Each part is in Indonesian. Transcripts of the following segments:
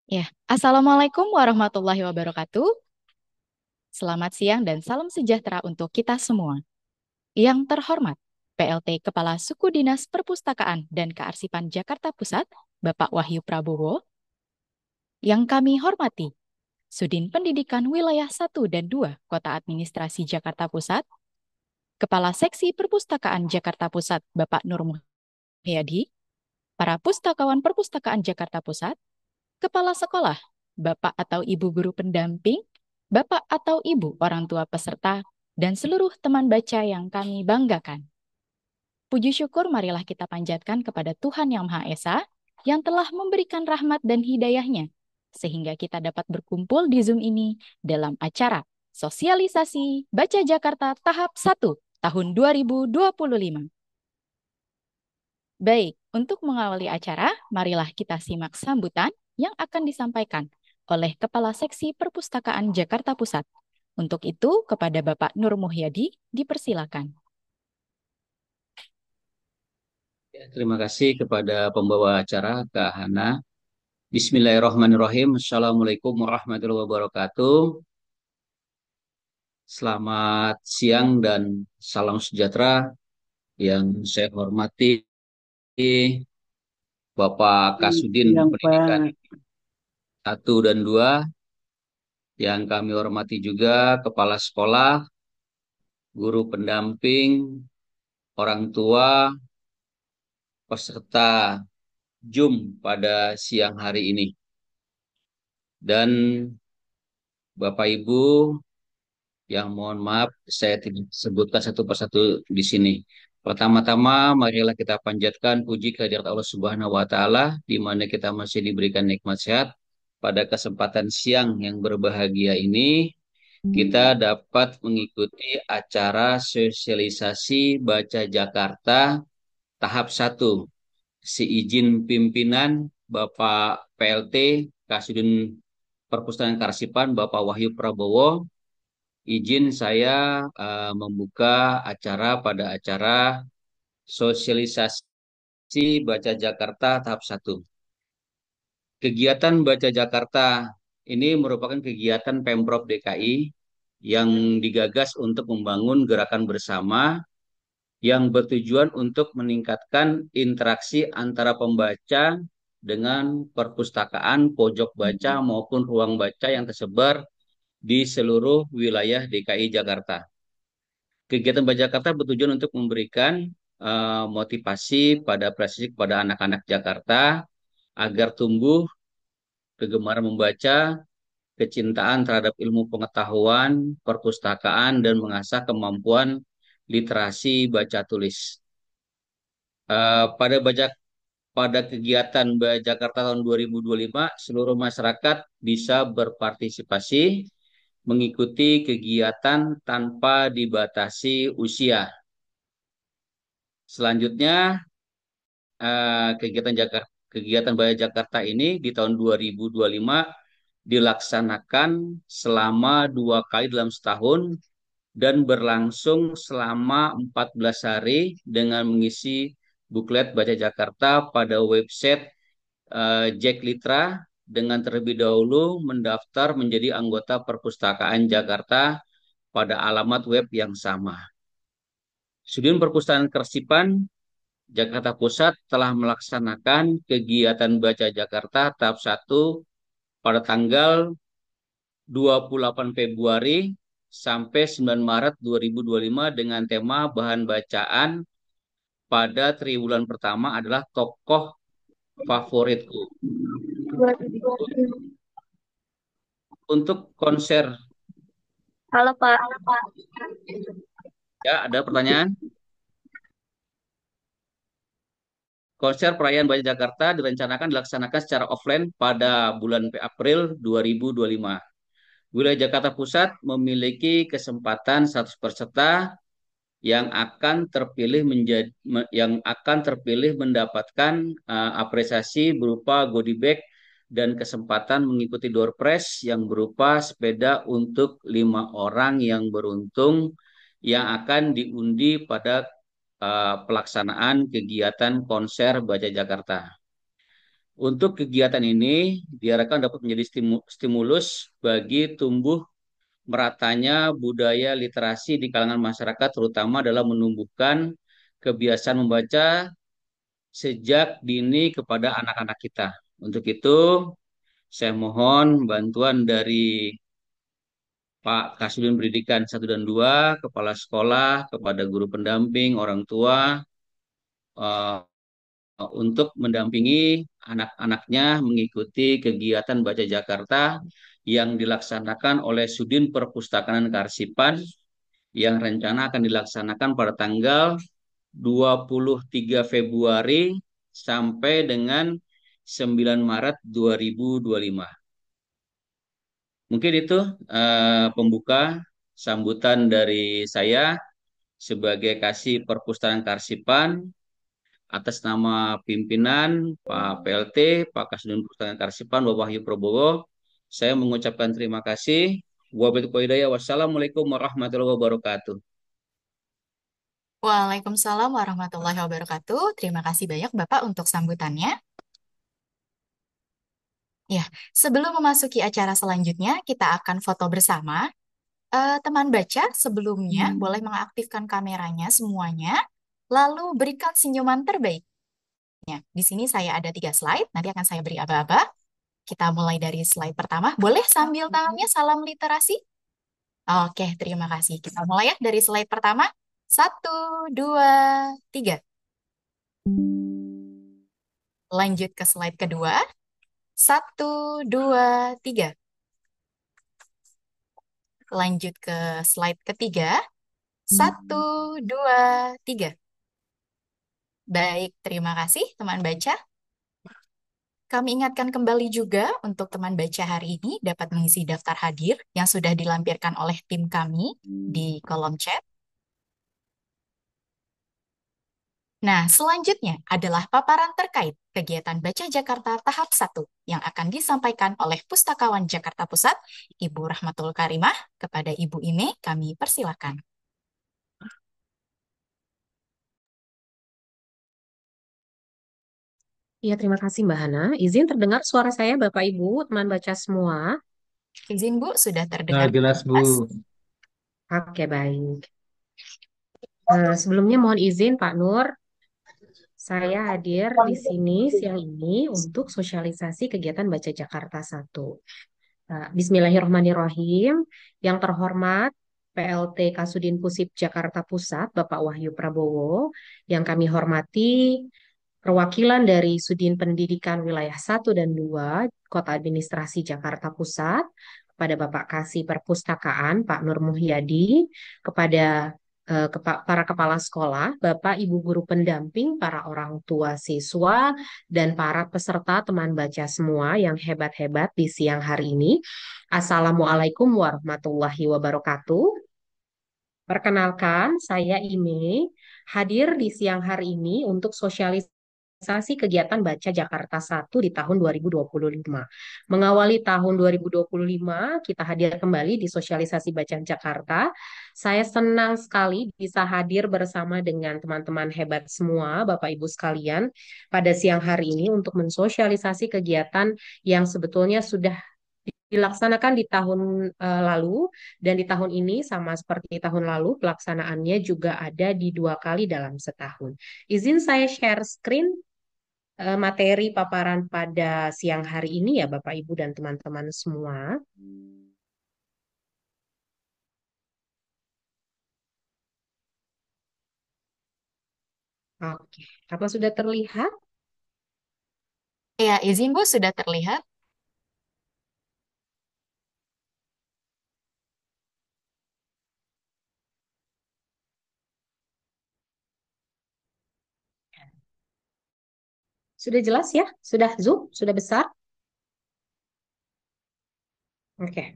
Ya, Assalamualaikum warahmatullahi wabarakatuh. Selamat siang dan salam sejahtera untuk kita semua. Yang terhormat, PLT Kepala Suku Dinas Perpustakaan dan Kearsipan Jakarta Pusat, Bapak Wahyu Prabowo. Yang kami hormati, Sudin Pendidikan Wilayah 1 dan 2 Kota Administrasi Jakarta Pusat, Kepala Seksi Perpustakaan Jakarta Pusat, Bapak Nur Muhyadi, para pustakawan Perpustakaan Jakarta Pusat, Kepala Sekolah, Bapak atau Ibu Guru Pendamping, Bapak atau Ibu orang tua peserta, dan seluruh teman baca yang kami banggakan. Puji syukur marilah kita panjatkan kepada Tuhan Yang Maha Esa yang telah memberikan rahmat dan hidayahnya, sehingga kita dapat berkumpul di Zoom ini dalam acara Sosialisasi Baca Jakarta Tahap 1 tahun 2025. Baik, untuk mengawali acara, marilah kita simak sambutan yang akan disampaikan oleh Kepala Seksi Perpustakaan Jakarta Pusat. Untuk itu, kepada Bapak Nur Muhyadi, dipersilakan. Ya, terima kasih kepada pembawa acara, Kak Hana. Bismillahirrahmanirrahim. Assalamualaikum warahmatullahi wabarakatuh. Selamat siang dan salam sejahtera yang saya hormati Bapak Kasudin Siang Pendidikan Pak. 1 dan 2, yang kami hormati juga Kepala Sekolah, Guru Pendamping, orang tua, peserta Zoom pada siang hari ini. Dan Bapak Ibu, yang mohon maaf saya tidak sebutkan satu persatu di sini. Pertama-tama marilah kita panjatkan puji kehadirat Allah Subhanahu wa taala di mana kita masih diberikan nikmat sehat. Pada kesempatan siang yang berbahagia ini kita dapat mengikuti acara sosialisasi Baca Jakarta tahap 1. Seizin pimpinan Bapak PLT Kasudin Perpustakaan Karsipan Bapak Wahyu Prabowo, izin saya membuka pada acara sosialisasi Baca Jakarta tahap 1. Kegiatan Baca Jakarta ini merupakan kegiatan Pemprov DKI yang digagas untuk membangun gerakan bersama yang bertujuan untuk meningkatkan interaksi antara pembaca dengan perpustakaan, pojok baca maupun ruang baca yang tersebar di seluruh wilayah DKI Jakarta. Kegiatan Baca Jakarta bertujuan untuk memberikan motivasi pada prestasi kepada anak-anak Jakarta agar tumbuh kegemaran membaca, kecintaan terhadap ilmu pengetahuan, perpustakaan, dan mengasah kemampuan literasi baca tulis. Eh, pada baca pada kegiatan Baca Jakarta tahun 2025, seluruh masyarakat bisa berpartisipasi mengikuti kegiatan tanpa dibatasi usia. Selanjutnya, kegiatan Baca Jakarta ini di tahun 2025 dilaksanakan selama 2 kali dalam setahun dan berlangsung selama 14 hari dengan mengisi buklet Baca Jakarta pada website Jack Litra dengan terlebih dahulu mendaftar menjadi anggota Perpustakaan Jakarta pada alamat web yang sama. Sudin Perpustakaan Kersipan Jakarta Pusat telah melaksanakan kegiatan Baca Jakarta tahap 1 pada tanggal 28 Februari sampai 9 Maret 2025 dengan tema bahan bacaan pada triwulan pertama adalah tokoh favoritku. Untuk konser, Halo Pak. ya ada pertanyaan? Konser perayaan Baca Jakarta direncanakan dilaksanakan secara offline pada bulan April 2025. Wilayah Jakarta Pusat memiliki kesempatan 100 peserta yang akan terpilih mendapatkan apresiasi berupa goodie bag dan kesempatan mengikuti door prize yang berupa sepeda untuk 5 orang yang beruntung yang akan diundi pada pelaksanaan kegiatan konser Baca Jakarta. Untuk kegiatan ini diharapkan dapat menjadi stimulus bagi tumbuh meratanya budaya literasi di kalangan masyarakat, terutama dalam menumbuhkan kebiasaan membaca sejak dini kepada anak-anak kita. Untuk itu, saya mohon bantuan dari Pak Kasudin Pendidikan 1 dan 2, Kepala Sekolah, kepada guru pendamping, orang tua, eh, untuk mendampingi anak-anaknya mengikuti kegiatan Baca Jakarta yang dilaksanakan oleh Sudin Perpustakaan dan Kearsipan yang rencana akan dilaksanakan pada tanggal 23 Februari sampai dengan 9 Maret 2025. Mungkin itu pembuka sambutan dari saya sebagai Kasih Perpustakaan Karsipan atas nama pimpinan Pak PLT, Pak Kasudin Perpustakaan Karsipan, Bapak Wahyu Prabowo. Saya mengucapkan terima kasih. Wassalamualaikum warahmatullahi wabarakatuh. Waalaikumsalam warahmatullahi wabarakatuh. Terima kasih banyak Bapak untuk sambutannya. Ya, sebelum memasuki acara selanjutnya, kita akan foto bersama. Teman baca sebelumnya boleh mengaktifkan kameranya semuanya, lalu berikan senyuman terbaiknya. Di sini saya ada 3 slide, nanti akan saya beri aba-aba. Kita mulai dari slide pertama. Boleh sambil tangannya salam literasi? Oke, terima kasih. Kita mulai ya dari slide pertama. 1, 2, 3. Lanjut ke slide kedua. 1, 2, 3. Lanjut ke slide ketiga. 1, 2, 3. Baik, terima kasih teman baca. Kami ingatkan kembali juga untuk teman baca hari ini dapat mengisi daftar hadir yang sudah dilampirkan oleh tim kami di kolom chat. Nah, selanjutnya adalah paparan terkait kegiatan Baca Jakarta tahap 1 yang akan disampaikan oleh Pustakawan Jakarta Pusat, Ibu Rahmatul Karimah. Kepada Ibu Ine, kami persilakan. Iya, terima kasih Mbak Hana. Izin terdengar suara saya, Bapak Ibu, teman baca semua. Izin Bu, sudah terdengar Jelas, Bu. jelas. Oke, baik. Sebelumnya mohon izin Pak Nur, saya hadir di sini siang ini untuk sosialisasi kegiatan Baca Jakarta 1. Bismillahirrahmanirrahim. Yang terhormat PLT Kasudin Pusip Jakarta Pusat, Bapak Wahyu Prabowo, yang kami hormati perwakilan dari Sudin Pendidikan Wilayah 1 dan 2 Kota Administrasi Jakarta Pusat, kepada Bapak Kasih Perpustakaan Pak Nur Muhyadi, kepada para kepala sekolah, Bapak Ibu guru pendamping, para orang tua siswa, dan para peserta teman baca semua yang hebat-hebat di siang hari ini. Assalamualaikum warahmatullahi wabarakatuh. Perkenalkan, saya Ime, hadir di siang hari ini untuk sosialisasi kegiatan Baca Jakarta 1 di tahun 2025. Mengawali tahun 2025, kita hadir kembali di sosialisasi Baca Jakarta. Saya senang sekali bisa hadir bersama dengan teman-teman hebat semua, Bapak Ibu sekalian, pada siang hari ini untuk mensosialisasi kegiatan yang sebetulnya sudah dilaksanakan di tahun lalu, dan di tahun ini sama seperti tahun lalu pelaksanaannya juga ada di 2 kali dalam setahun. Izin saya share screen materi paparan pada siang hari ini ya Bapak Ibu dan teman-teman semua. Oke, apa sudah terlihat? Ya, izin Bu, sudah terlihat. Sudah jelas ya? Sudah zoom? Sudah besar? Oke.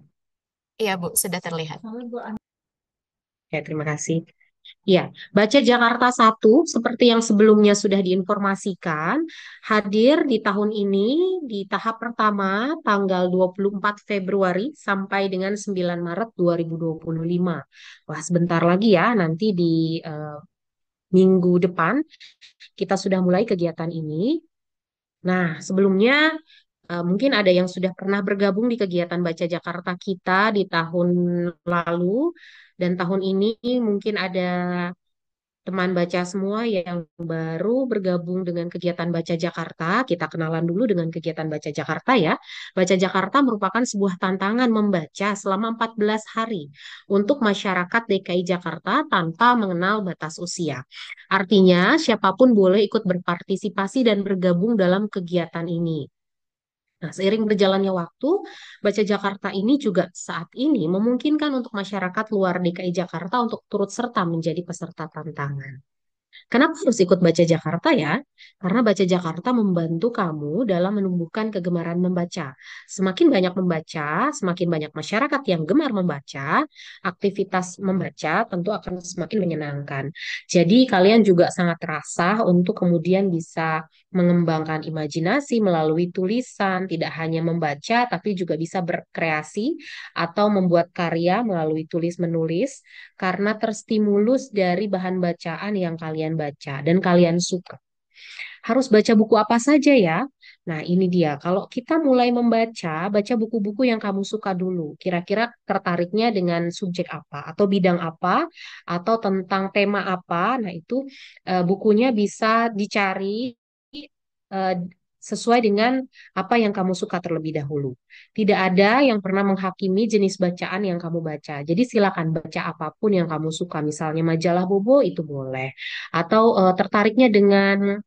Iya Bu, sudah terlihat. Ya, terima kasih. Ya, Baca Jakarta 1 seperti yang sebelumnya sudah diinformasikan, hadir di tahun ini di tahap pertama tanggal 24 Februari sampai dengan 9 Maret 2025. Wah, sebentar lagi ya, nanti di minggu depan kita sudah mulai kegiatan ini. Nah, sebelumnya mungkin ada yang sudah pernah bergabung di kegiatan Baca Jakarta kita di tahun lalu dan tahun ini mungkin ada teman baca semua yang baru bergabung dengan kegiatan Baca Jakarta. Kita kenalan dulu dengan kegiatan Baca Jakarta ya. Baca Jakarta merupakan sebuah tantangan membaca selama 14 hari untuk masyarakat DKI Jakarta tanpa mengenal batas usia. Artinya, siapapun boleh ikut berpartisipasi dan bergabung dalam kegiatan ini. Nah, seiring berjalannya waktu, Baca Jakarta ini juga saat ini memungkinkan untuk masyarakat luar DKI Jakarta untuk turut serta menjadi peserta tantangan. Kenapa harus ikut Baca Jakarta ya? Karena Baca Jakarta membantu kamu dalam menumbuhkan kegemaran membaca. Semakin banyak membaca, semakin banyak masyarakat yang gemar membaca, aktivitas membaca tentu akan semakin menyenangkan. Jadi kalian juga sangat terasa untuk kemudian bisa mengembangkan imajinasi melalui tulisan, tidak hanya membaca tapi juga bisa berkreasi atau membuat karya melalui tulis-menulis karena terstimulus dari bahan bacaan yang kalian baca dan kalian suka. Harus baca buku apa saja ya? Nah, ini dia. Kalau kita mulai membaca, baca buku-buku yang kamu suka dulu. Kira-kira tertariknya dengan subjek apa atau bidang apa atau tentang tema apa. Nah, itu bukunya bisa dicari eh, sesuai dengan apa yang kamu suka terlebih dahulu. Tidak ada yang pernah menghakimi jenis bacaan yang kamu baca. Jadi silakan baca apapun yang kamu suka. Misalnya majalah Bobo itu boleh. Atau tertariknya dengan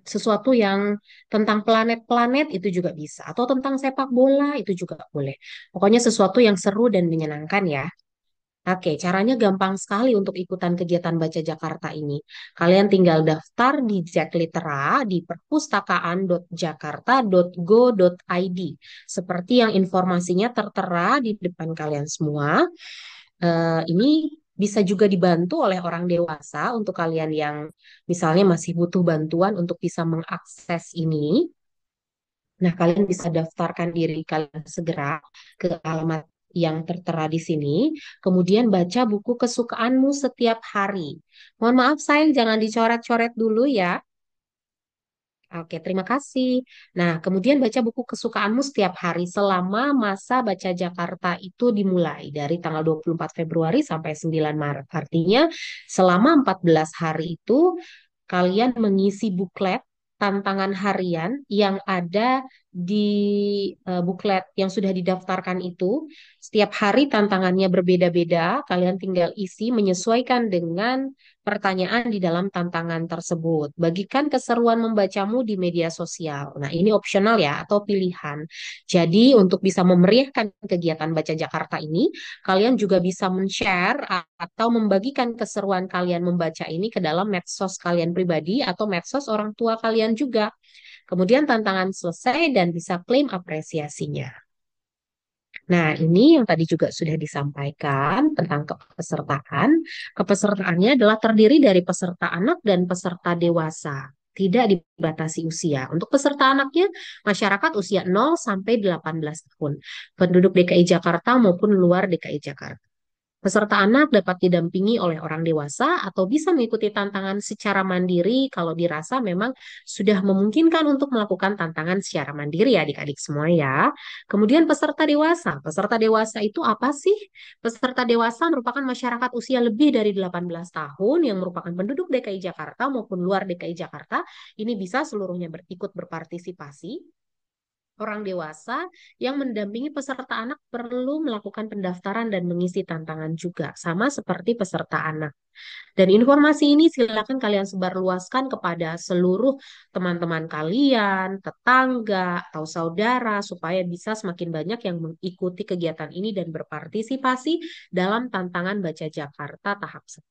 sesuatu yang tentang planet-planet itu juga bisa. Atau tentang sepak bola itu juga boleh. Pokoknya sesuatu yang seru dan menyenangkan ya. Oke, caranya gampang sekali untuk ikutan kegiatan Baca Jakarta ini. Kalian tinggal daftar di Jaklitera di perpustakaan.jakarta.go.id. Seperti yang informasinya tertera di depan kalian semua. Ini bisa juga dibantu oleh orang dewasa untuk kalian yang misalnya masih butuh bantuan untuk bisa mengakses ini. Nah, kalian bisa daftarkan diri kalian segera ke alamat yang tertera di sini. Kemudian baca buku kesukaanmu setiap hari. Mohon maaf sayang, jangan dicoret-coret dulu ya. Oke, terima kasih. Nah, kemudian baca buku kesukaanmu setiap hari selama masa Baca Jakarta itu dimulai dari tanggal 24 Februari sampai 9 Maret. Artinya selama 14 hari itu kalian mengisi buklet tantangan harian yang ada di buklet yang sudah didaftarkan itu. Setiap hari tantangannya berbeda-beda, kalian tinggal isi menyesuaikan dengan pertanyaan di dalam tantangan tersebut. Bagikan keseruan membacamu di media sosial. Nah, ini opsional ya atau pilihan. Jadi, untuk bisa memeriahkan kegiatan Baca Jakarta ini, kalian juga bisa men-share atau membagikan keseruan kalian membaca ini ke dalam medsos kalian pribadi atau medsos orang tua kalian juga. Kemudian tantangan selesai dan bisa klaim apresiasinya. Nah, ini yang tadi juga sudah disampaikan tentang kepesertaan. Kepesertaannya adalah terdiri dari peserta anak dan peserta dewasa. Tidak dibatasi usia. Untuk peserta anaknya, masyarakat usia 0 sampai 18 tahun. Penduduk DKI Jakarta maupun luar DKI Jakarta. Peserta anak dapat didampingi oleh orang dewasa atau bisa mengikuti tantangan secara mandiri kalau dirasa memang sudah memungkinkan untuk melakukan tantangan secara mandiri ya adik-adik semua ya. Kemudian peserta dewasa. Peserta dewasa itu apa sih? Peserta dewasa merupakan masyarakat usia lebih dari 18 tahun yang merupakan penduduk DKI Jakarta maupun luar DKI Jakarta. Ini bisa seluruhnya ikut berpartisipasi. Orang dewasa yang mendampingi peserta anak perlu melakukan pendaftaran dan mengisi tantangan juga, sama seperti peserta anak. Dan informasi ini silakan kalian sebarluaskan kepada seluruh teman-teman kalian, tetangga, atau saudara, supaya bisa semakin banyak yang mengikuti kegiatan ini dan berpartisipasi dalam tantangan Baca Jakarta tahap 1.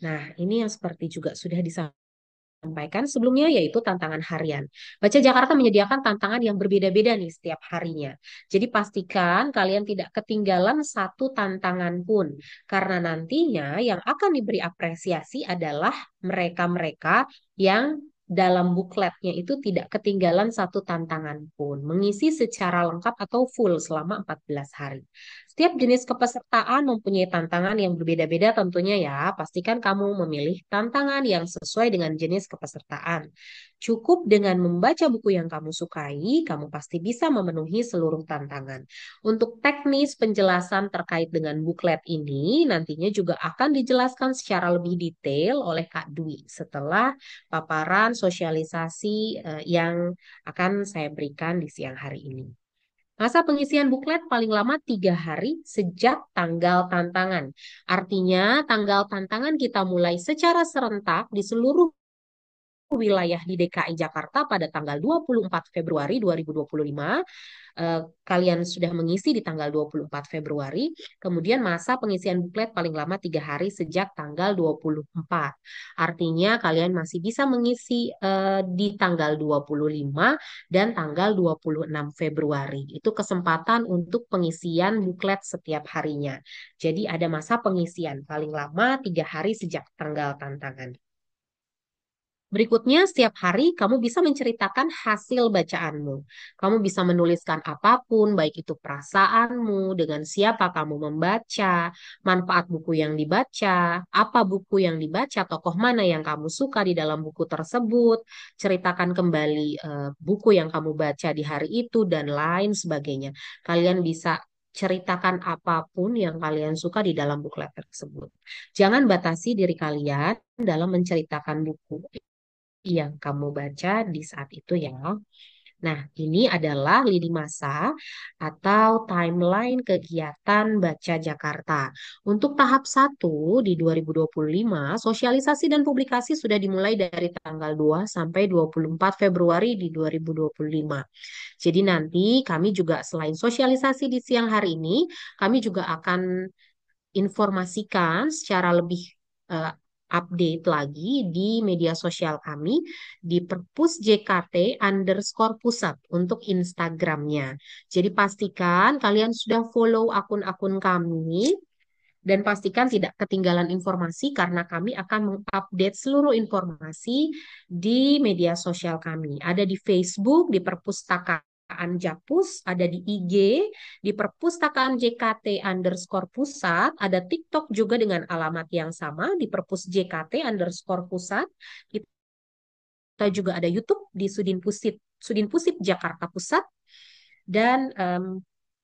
Nah, ini yang seperti juga sudah disampaikan sebelumnya yaitu tantangan harian. Baca Jakarta menyediakan tantangan yang berbeda-beda nih setiap harinya. Jadi pastikan kalian tidak ketinggalan satu tantangan pun. Karena nantinya yang akan diberi apresiasi adalah mereka-mereka yang dalam bukletnya itu tidak ketinggalan satu tantangan pun. Mengisi secara lengkap atau full selama 14 hari. Setiap jenis kepesertaan mempunyai tantangan yang berbeda-beda tentunya ya. Pastikan kamu memilih tantangan yang sesuai dengan jenis kepesertaan. Cukup dengan membaca buku yang kamu sukai, kamu pasti bisa memenuhi seluruh tantangan. Untuk teknis penjelasan terkait dengan buklet ini nantinya juga akan dijelaskan secara lebih detail oleh Kak Dwi setelah paparan sosialisasi yang akan saya berikan di siang hari ini. Masa pengisian buklet paling lama 3 hari sejak tanggal tantangan. Artinya tanggal tantangan kita mulai secara serentak di seluruh wilayah di DKI Jakarta pada tanggal 24 Februari 2025. Kalian sudah mengisi di tanggal 24 Februari. Kemudian masa pengisian buklet paling lama 3 hari sejak tanggal 24. Artinya kalian masih bisa mengisi di tanggal 25 dan tanggal 26 Februari. Itu kesempatan untuk pengisian buklet setiap harinya. Jadi ada masa pengisian paling lama 3 hari sejak tanggal tantangan. Berikutnya, setiap hari kamu bisa menceritakan hasil bacaanmu. Kamu bisa menuliskan apapun, baik itu perasaanmu, dengan siapa kamu membaca, manfaat buku yang dibaca, apa buku yang dibaca, tokoh mana yang kamu suka di dalam buku tersebut, ceritakan kembali buku yang kamu baca di hari itu, dan lain sebagainya. Kalian bisa ceritakan apapun yang kalian suka di dalam buklet tersebut. Jangan batasi diri kalian dalam menceritakan buku yang kamu baca di saat itu ya. Nah, ini adalah lini masa atau timeline kegiatan Baca Jakarta. Untuk tahap 1 di 2025, sosialisasi dan publikasi sudah dimulai dari tanggal 2 sampai 24 Februari di 2025. Jadi nanti kami juga selain sosialisasi di siang hari ini, kami juga akan informasikan secara lebih eh, update lagi di media sosial kami di Perpus JKT underscore pusat untuk Instagramnya. Jadi pastikan kalian sudah follow akun-akun kami dan pastikan tidak ketinggalan informasi karena kami akan mengupdate seluruh informasi di media sosial kami. Ada di Facebook, di Perpustakaan Jakpus, ada di IG, di Perpustakaan JKT underscore pusat, ada TikTok juga dengan alamat yang sama di Perpus JKT underscore pusat. Kita juga ada YouTube di Sudin Pusip Jakarta Pusat dan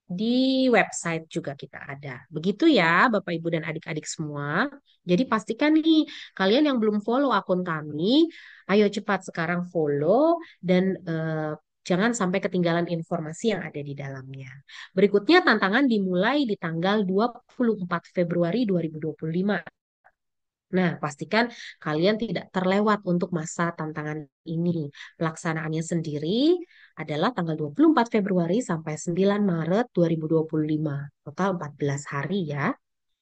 di website juga kita ada. Begitu ya, Bapak, Ibu, dan adik-adik semua. Jadi pastikan nih, kalian yang belum follow akun kami, ayo cepat sekarang follow dan jangan sampai ketinggalan informasi yang ada di dalamnya. Berikutnya tantangan dimulai di tanggal 24 Februari 2025. Nah, pastikan kalian tidak terlewat untuk masa tantangan ini. Pelaksanaannya sendiri adalah tanggal 24 Februari sampai 9 Maret 2025. Total 14 hari ya.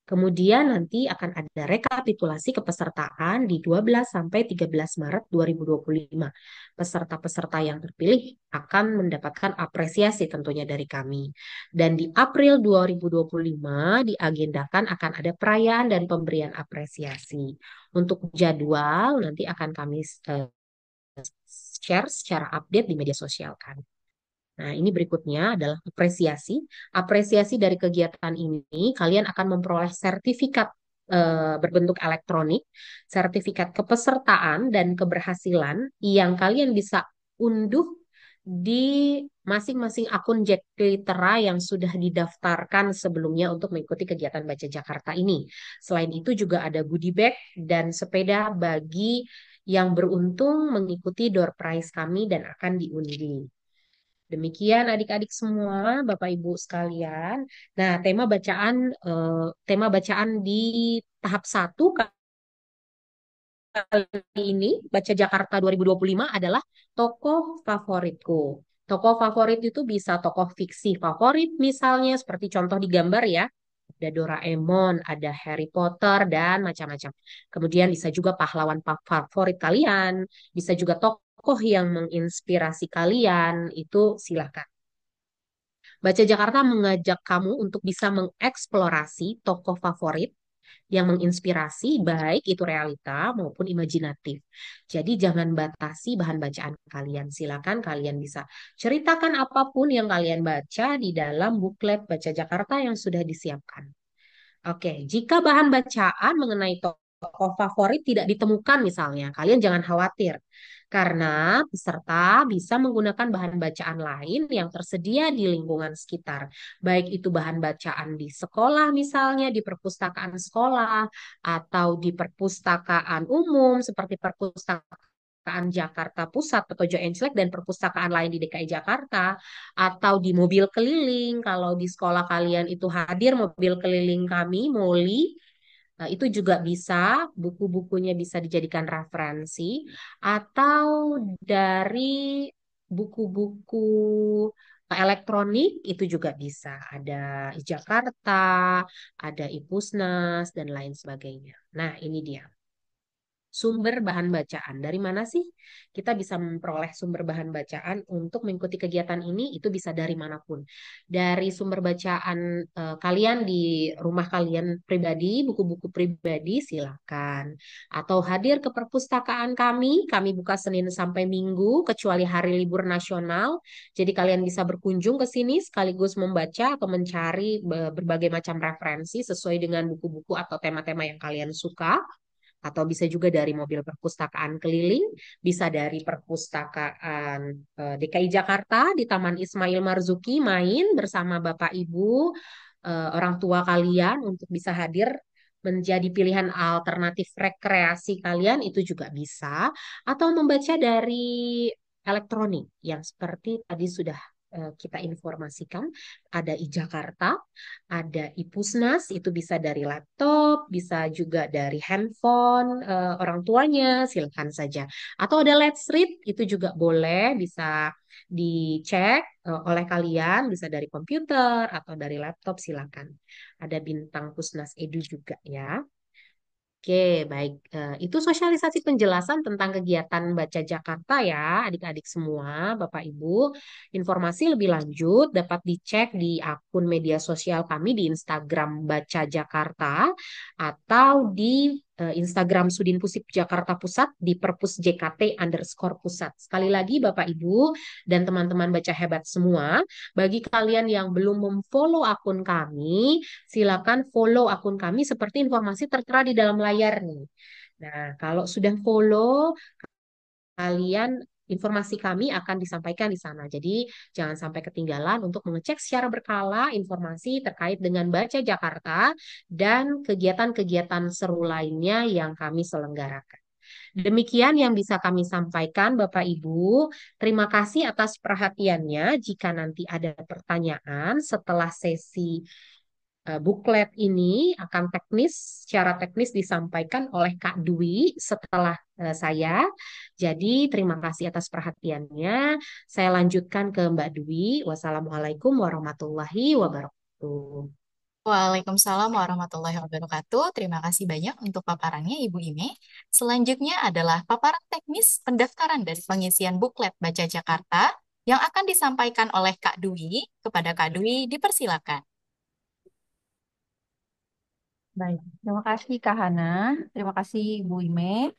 Kemudian nanti akan ada rekapitulasi kepesertaan di 12 sampai 13 Maret 2025. Peserta-peserta yang terpilih akan mendapatkan apresiasi tentunya dari kami. Dan di April 2025 diagendakan akan ada perayaan dan pemberian apresiasi. Untuk jadwal nanti akan kami share secara update di media sosial kami. Nah, ini berikutnya adalah apresiasi. Apresiasi dari kegiatan ini, kalian akan memperoleh sertifikat berbentuk elektronik, sertifikat kepesertaan dan keberhasilan yang kalian bisa unduh di masing-masing akun Jack Litera yang sudah didaftarkan sebelumnya untuk mengikuti kegiatan Baca Jakarta ini. Selain itu juga ada goodie bag dan sepeda bagi yang beruntung mengikuti door prize kami dan akan diundi. Demikian adik-adik semua, Bapak Ibu sekalian. Nah, tema bacaan di tahap 1 kali ini, Baca Jakarta 2025 adalah tokoh favoritku. Tokoh favorit itu bisa tokoh fiksi favorit misalnya seperti contoh di gambar ya. Ada Doraemon, ada Harry Potter, dan macam-macam. Kemudian bisa juga pahlawan favorit kalian, bisa juga tokoh yang menginspirasi kalian, itu silakan. Baca Jakarta mengajak kamu untuk bisa mengeksplorasi tokoh favorit yang menginspirasi, baik itu realita maupun imajinatif. Jadi jangan batasi bahan bacaan kalian. Silakan kalian bisa ceritakan apapun yang kalian baca di dalam buklet Baca Jakarta yang sudah disiapkan. Oke, jika bahan bacaan mengenai tokoh favorit tidak ditemukan misalnya, kalian jangan khawatir. Karena peserta bisa menggunakan bahan bacaan lain yang tersedia di lingkungan sekitar. Baik itu bahan bacaan di sekolah misalnya, di perpustakaan sekolah, atau di perpustakaan umum seperti perpustakaan Jakarta Pusat atau Jo Enclek dan perpustakaan lain di DKI Jakarta atau di mobil keliling. Kalau di sekolah kalian itu hadir mobil keliling kami, MOLI, itu juga bisa, buku-bukunya bisa dijadikan referensi, atau dari buku-buku elektronik itu juga bisa. Ada Jakarta, ada Ipusnas, dan lain sebagainya. Nah, ini dia. Sumber bahan bacaan. Dari mana sih kita bisa memperoleh sumber bahan bacaan untuk mengikuti kegiatan ini? Itu bisa dari manapun. Dari sumber bacaan kalian di rumah kalian pribadi, buku-buku pribadi, silakan. Atau hadir ke perpustakaan kami buka Senin sampai Minggu, kecuali hari libur nasional. Jadi kalian bisa berkunjung ke sini sekaligus membaca atau mencari berbagai macam referensi sesuai dengan buku-buku atau tema-tema yang kalian suka atau bisa juga dari mobil perpustakaan keliling, bisa dari perpustakaan DKI Jakarta di Taman Ismail Marzuki main bersama Bapak Ibu, orang tua kalian untuk bisa hadir menjadi pilihan alternatif rekreasi kalian itu juga bisa atau membaca dari elektronik yang seperti tadi sudah kita informasikan ada Jakarta, ada Ipusnas, itu bisa dari laptop, bisa juga dari handphone orang tuanya, silakan saja. Atau ada Let's Read, itu juga boleh, bisa dicek oleh kalian, bisa dari komputer atau dari laptop, silakan. Ada Bintang Pusnas Edu juga ya. Oke, baik. Itu sosialisasi penjelasan tentang kegiatan Baca Jakarta ya, adik-adik semua, Bapak Ibu. Informasi lebih lanjut dapat dicek di akun media sosial kami di Instagram Baca Jakarta atau di Instagram Sudin Pusip Jakarta Pusat di Perpus JKT_Pusat. Sekali lagi Bapak Ibu dan teman-teman baca hebat semua, bagi kalian yang belum memfollow akun kami, silakan follow akun kami seperti informasi tertera di dalam layar nih. Nah, kalau sudah follow, kalian informasi kami akan disampaikan di sana. Jadi, jangan sampai ketinggalan untuk mengecek secara berkala informasi terkait dengan Baca Jakarta dan kegiatan-kegiatan seru lainnya yang kami selenggarakan. Demikian yang bisa kami sampaikan, Bapak Ibu. Terima kasih atas perhatiannya. Jika nanti ada pertanyaan setelah sesi buklet ini akan secara teknis disampaikan oleh Kak Dwi setelah saya. Jadi terima kasih atas perhatiannya. Saya lanjutkan ke Mbak Dwi. Wassalamualaikum warahmatullahi wabarakatuh. Waalaikumsalam warahmatullahi wabarakatuh. Terima kasih banyak untuk paparannya, Ibu Ime. Selanjutnya adalah paparan teknis pendaftaran dan pengisian buklet Baca Jakarta yang akan disampaikan oleh Kak Dwi. Kepada Kak Dwi, dipersilakan. Baik, terima kasih Kak Hana, terima kasih Bu Ime.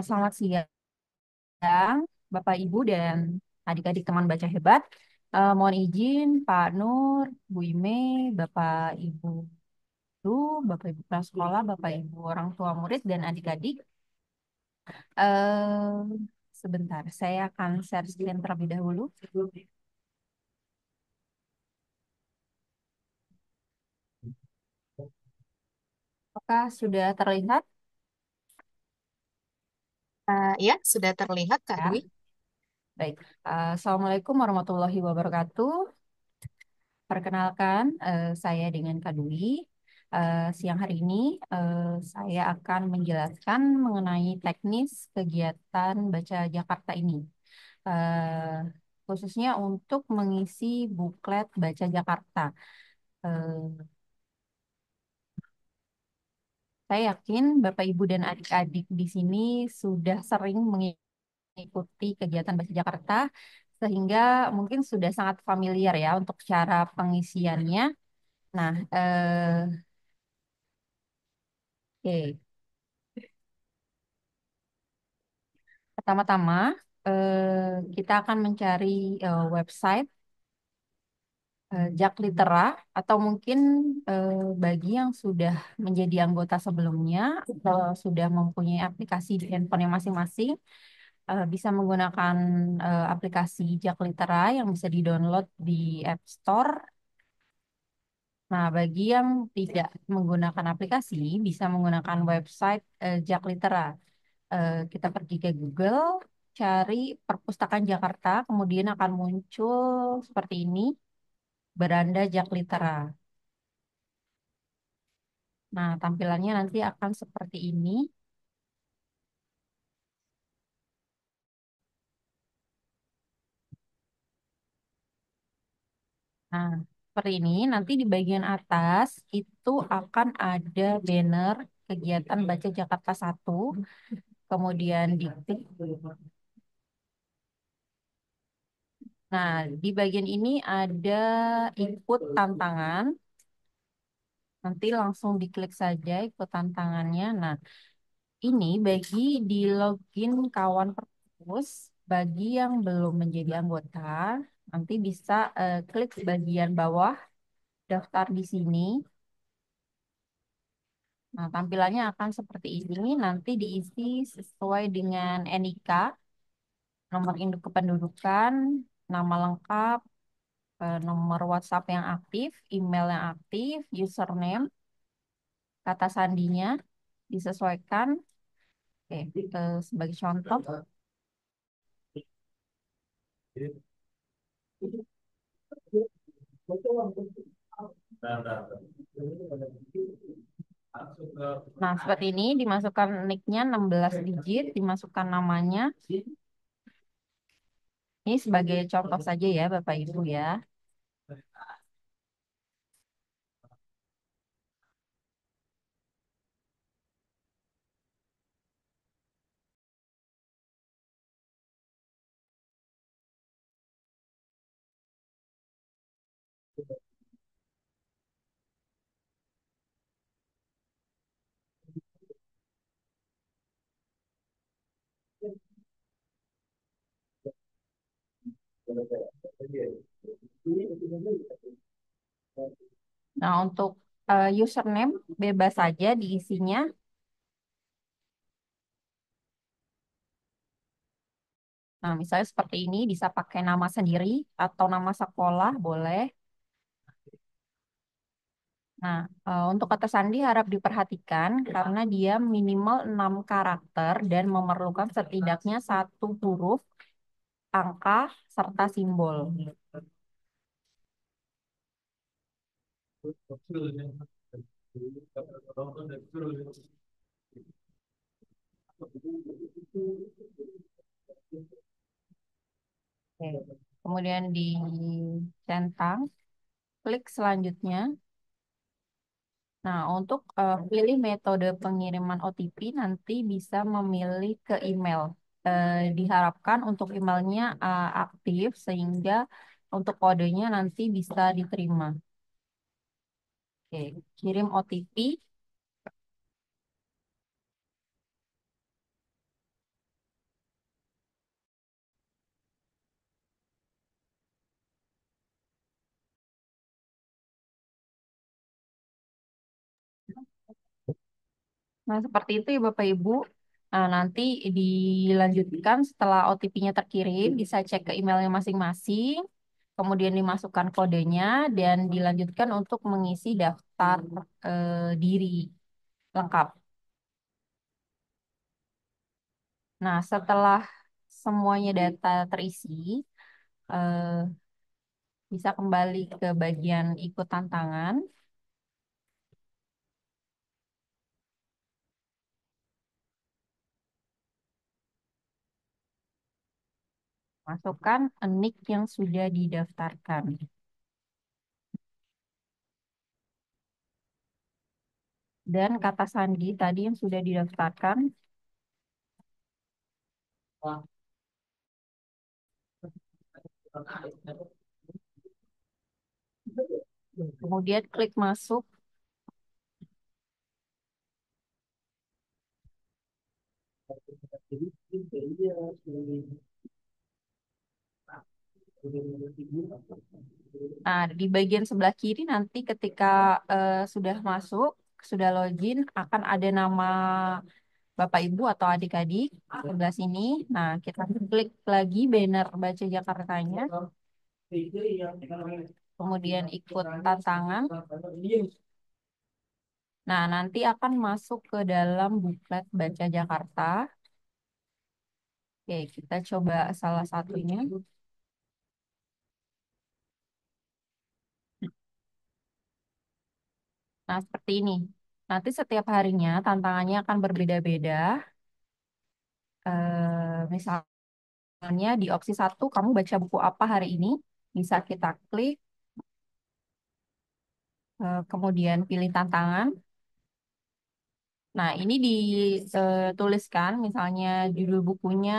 Selamat siang Bapak Ibu dan adik-adik teman baca hebat. Mohon izin Pak Nur, Bu Ime, Bapak Ibu guru, Bapak Ibu kepala sekolah, Bapak Ibu orang tua murid dan adik-adik. Eh, Sebentar, saya akan share screen terlebih dahulu. Apakah sudah terlihat? Ya, sudah terlihat Kak Ya, Dwi. baik. Assalamualaikum warahmatullahi wabarakatuh. Perkenalkan, saya dengan Kak Dwi. Siang hari ini saya akan menjelaskan mengenai teknis kegiatan Baca Jakarta ini. Eh, Khususnya untuk mengisi buklet Baca Jakarta. Eh, saya yakin Bapak, Ibu, dan adik-adik di sini sudah sering mengikuti kegiatan Baca Jakarta, sehingga mungkin sudah sangat familiar ya untuk cara pengisiannya. Nah, Oke, pertama-tama kita akan mencari website Jaklitera atau mungkin bagi yang sudah menjadi anggota sebelumnya atau sudah mempunyai aplikasi di handphone masing-masing bisa menggunakan aplikasi Jaklitera yang bisa di-download di App Store. Nah, bagi yang tidak menggunakan aplikasi bisa menggunakan website Jaklitera. Kita pergi ke Google, cari Perpustakaan Jakarta, kemudian akan muncul seperti ini, beranda Jaklitera. Nah, tampilannya nanti akan seperti ini. Nah, seperti ini. Nanti di bagian atas itu akan ada banner kegiatan Baca Jakarta 1. Kemudian diklik. Nah, di bagian ini ada ikut tantangan. Nanti langsung diklik saja ikut tantangannya. Nah, ini bagi di login kawan perpus, bagi yang belum menjadi anggota, nanti bisa klik bagian bawah daftar di sini. Nah, tampilannya akan seperti ini. Nanti diisi sesuai dengan NIK, nomor induk kependudukan, nama lengkap, nomor WhatsApp yang aktif, email yang aktif, username, kata sandinya disesuaikan. Oke, sebagai contoh. Nah, seperti ini dimasukkan nicknya 16 digit, dimasukkan namanya. Ini sebagai contoh saja ya, Bapak Ibu ya. Nah, untuk username bebas saja diisinya. Nah, misalnya seperti ini bisa pakai nama sendiri atau nama sekolah boleh. Nah, untuk kata sandi harap diperhatikan karena dia minimal 6 karakter dan memerlukan setidaknya satu huruf, angka, serta simbol. Oke. Kemudian dicentang, klik selanjutnya. Nah, untuk pilih metode pengiriman OTP nanti bisa memilih ke email. Diharapkan untuk emailnya aktif sehingga untuk kodenya nanti bisa diterima. Oke, kirim OTP. Nah, seperti itu ya Bapak Ibu. Nah, nanti dilanjutkan setelah OTP-nya terkirim, bisa cek ke emailnya masing-masing, kemudian dimasukkan kodenya, dan dilanjutkan untuk mengisi daftar diri lengkap. Nah, setelah semuanya data terisi, eh, bisa kembali ke bagian ikut tantangan, masukkan nick yang sudah didaftarkan. Dan kata sandi tadi yang sudah didaftarkan, kemudian klik masuk. Nah, di bagian sebelah kiri nanti ketika sudah masuk, sudah login, akan ada nama Bapak Ibu atau adik-adik sebelah sini. Nah, kita klik lagi banner Baca Jakartanya, kemudian ikut tantangan. Nah, nanti akan masuk ke dalam buklet Baca Jakarta. Oke, kita coba salah satunya. Nah, seperti ini. Nanti setiap harinya tantangannya akan berbeda-beda. Misalnya di opsi satu, kamu baca buku apa hari ini? Bisa kita klik, kemudian pilih tantangan. Nah, ini dituliskan misalnya judul bukunya,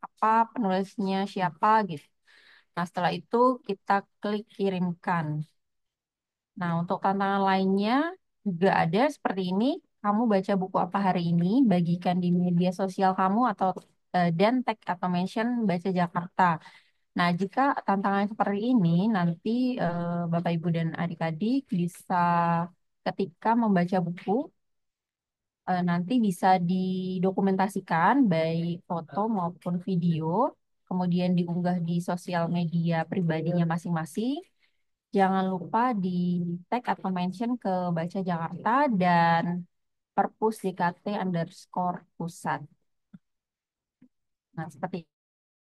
apa, penulisnya siapa gitu. Nah, setelah itu kita klik kirimkan. Nah, untuk tantangan lainnya juga ada seperti ini. Kamu baca buku apa hari ini? Bagikan di media sosial kamu atau dan tag atau mention Baca Jakarta. Nah, jika tantangan seperti ini nanti Bapak Ibu dan adik-adik bisa ketika membaca buku nanti bisa didokumentasikan baik foto maupun video, kemudian diunggah di sosial media pribadinya masing-masing. Jangan lupa di tag atau mention ke Baca Jakarta dan Perpus DKT_pusat. Nah, seperti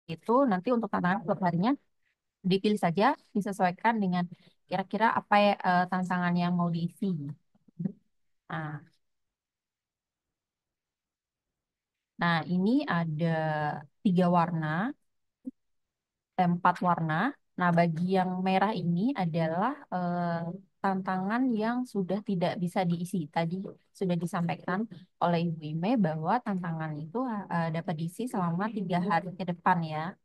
itu nanti untuk tantangan setiap harinya dipilih saja, disesuaikan dengan kira-kira apa ya, tantangan yang mau diisi. Nah, nah, ini ada 3 warna, 4 warna. Nah, bagi yang merah ini adalah tantangan yang sudah tidak bisa diisi. Tadi sudah disampaikan oleh Ibu Ime bahwa tantangan itu dapat diisi selama 3 hari ke depan ya.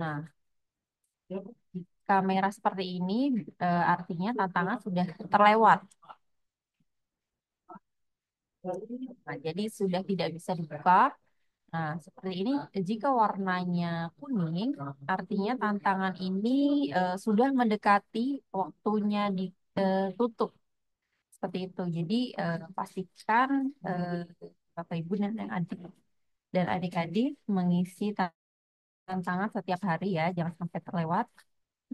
Nah, jika merah seperti ini artinya tantangan sudah terlewat. Nah, jadi sudah tidak bisa dibuka. Nah, seperti ini, jika warnanya kuning, artinya tantangan ini sudah mendekati waktunya ditutup. Seperti itu. Jadi, pastikan Bapak Ibu dan adik-adik mengisi tantangan setiap hari ya, jangan sampai terlewat.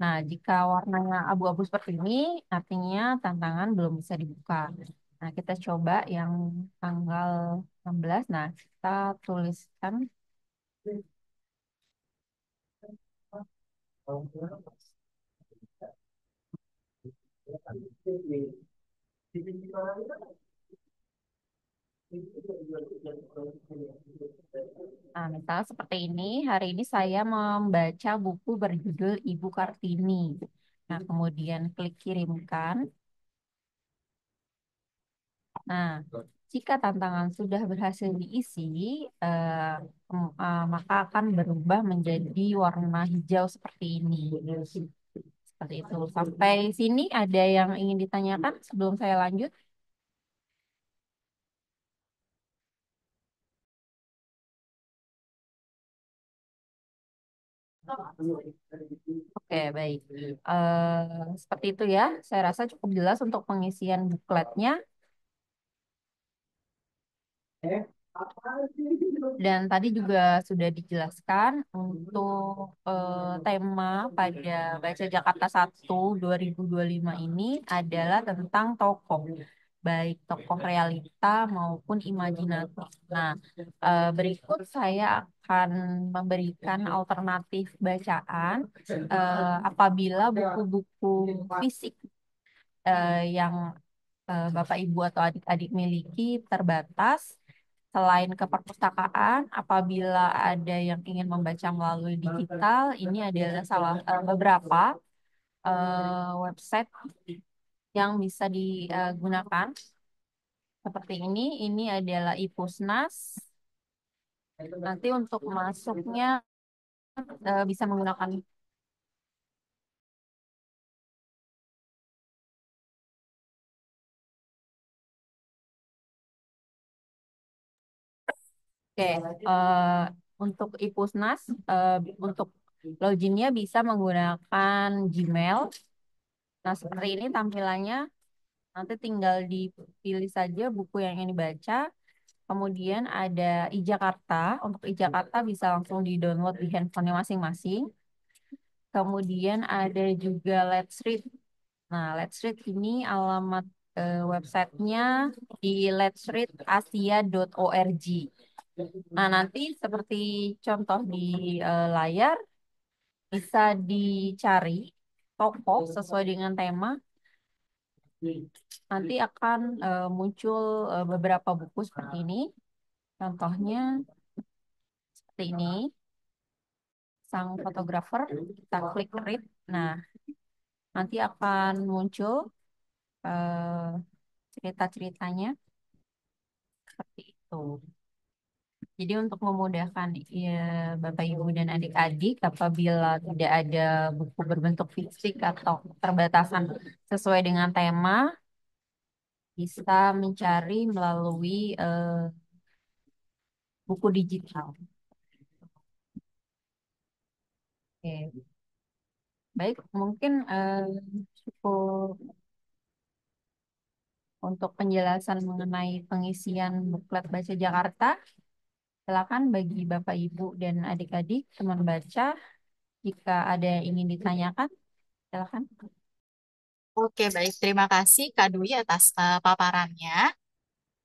Nah, jika warnanya abu-abu seperti ini, artinya tantangan belum bisa dibuka. Nah, kita coba yang tanggal 16. Nah, kita tuliskan. Nah, misalnya seperti ini, hari ini saya membaca buku berjudul Ibu Kartini. Nah, kemudian klik kirimkan. Nah, jika tantangan sudah berhasil diisi, maka akan berubah menjadi warna hijau seperti ini. Seperti itu. Sampai sini ada yang ingin ditanyakan sebelum saya lanjut? Oke, baik. Seperti itu ya. Saya rasa cukup jelas untuk pengisian bukletnya. Dan tadi juga sudah dijelaskan untuk tema pada Baca Jakarta 1 2025 ini adalah tentang tokoh, baik tokoh realita maupun imajinatif. Nah, berikut saya akan memberikan alternatif bacaan apabila buku-buku fisik yang Bapak Ibu atau adik-adik miliki terbatas. Selain ke perpustakaan, apabila ada yang ingin membaca melalui digital, ini adalah beberapa website yang bisa digunakan. Seperti ini adalah iPusnas. Nanti untuk masuknya bisa menggunakan. Oke, eh, untuk Ipusnas, untuk loginnya bisa menggunakan Gmail. Nah, seperti ini tampilannya. Nanti tinggal dipilih saja buku yang ingin dibaca. Kemudian ada iJakarta. Untuk iJakarta bisa langsung di-download di handphonenya masing-masing. Kemudian ada juga Let's Read. Nah, Let's Read ini alamat websitenya di letsreadasia.org. Nah, nanti seperti contoh di layar, bisa dicari toko sesuai dengan tema. Nanti akan muncul beberapa buku seperti ini. Contohnya seperti ini, Sang Fotografer. Kita klik read. Nah, nanti akan muncul eh, cerita-ceritanya seperti itu. Jadi untuk memudahkan ya, Bapak Ibu dan adik-adik apabila tidak ada buku berbentuk fisik atau keterbatasan sesuai dengan tema, bisa mencari melalui buku digital. Oke. Baik, mungkin cukup untuk penjelasan mengenai pengisian buklet Baca Jakarta. Silakan bagi Bapak, Ibu, dan adik-adik teman baca, jika ada yang ingin ditanyakan, silakan. Oke, baik. Terima kasih Kak Dwi atas paparannya.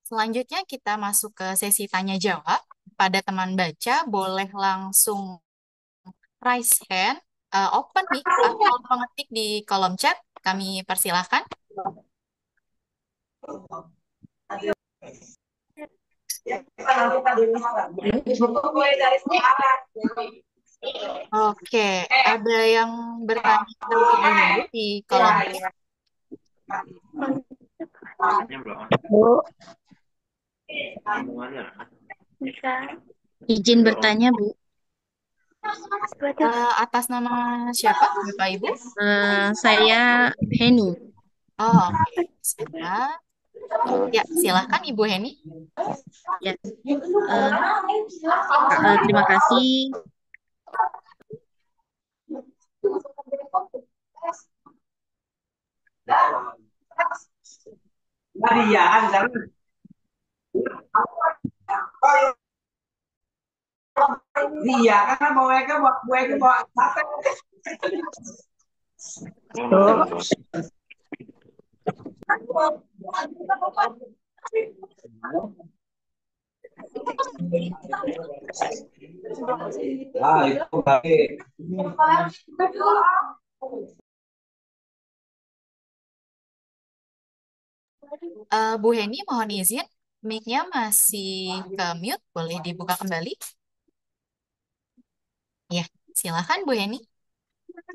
Selanjutnya kita masuk ke sesi tanya jawab. Pada teman baca boleh langsung raise hand, open mic atau mengetik di kolom chat. Kami persilahkan. Oke, ada yang bertanya terlebih dahulu di kolom chat. Bu, bisa. Izin bertanya, Bu. Atas nama siapa, Bapak Ibu? Saya Heni. Oh, oke. Sebentar. Ya, silahkan Ibu Heni. Ya, terima kasih. Iya, karena bawa sate. Ah, itu baik. Bu Heni, mohon izin. Mic-nya masih ke mute, boleh dibuka kembali? Ya, silahkan Bu Heni.